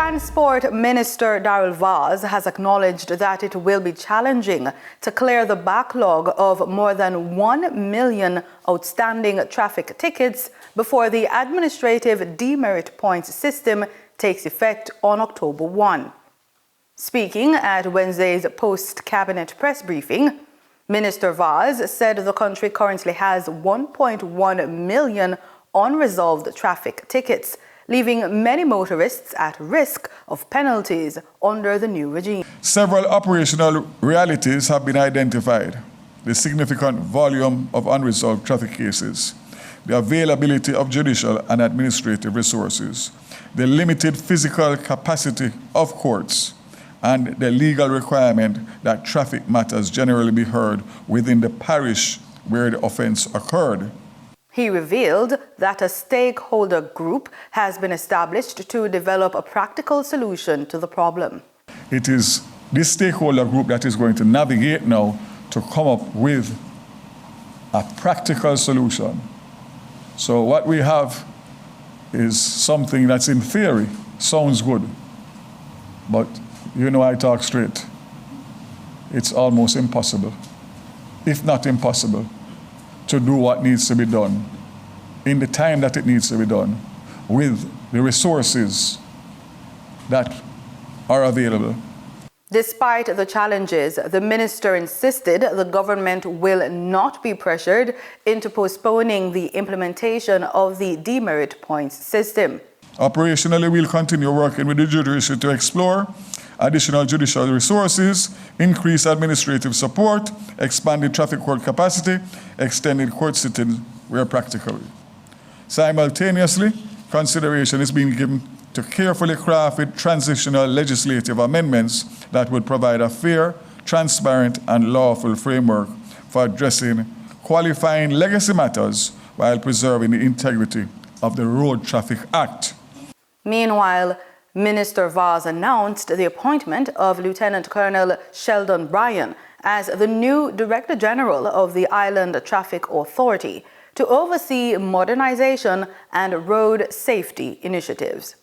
Transport Minister Daryl Vaz has acknowledged that it will be challenging to clear the backlog of more than 1 million outstanding traffic tickets before the administrative demerit points system takes effect on October 1. Speaking at Wednesday's post-cabinet press briefing, Minister Vaz said the country currently has 1.1 million unresolved traffic tickets, leaving many motorists at risk of penalties under the new regime. Several operational realities have been identified: the significant volume of unresolved traffic cases, the availability of judicial and administrative resources, the limited physical capacity of courts, and the legal requirement that traffic matters generally be heard within the parish where the offense occurred. He revealed that a stakeholder group has been established to develop a practical solution to the problem. It is this stakeholder group that is going to navigate now to come up with a practical solution. So what we have is something that's in theory sounds good, but I talk straight. It's almost impossible, if not impossible, to do what needs to be done in the time that it needs to be done with the resources that are available. Despite the challenges, the minister insisted the government will not be pressured into postponing the implementation of the demerit points system. Operationally, we'll continue working with the judiciary to explore additional judicial resources, increase administrative support, expanded traffic court capacity, extended court sittings where practical. Simultaneously, consideration is being given to carefully crafted transitional legislative amendments that would provide a fair, transparent, and lawful framework for addressing qualifying legacy matters while preserving the integrity of the Road Traffic Act. Meanwhile, Minister Vaz announced the appointment of Lieutenant Colonel Sheldon Bryan as the new Director General of the Island Traffic Authority to oversee modernization and road safety initiatives.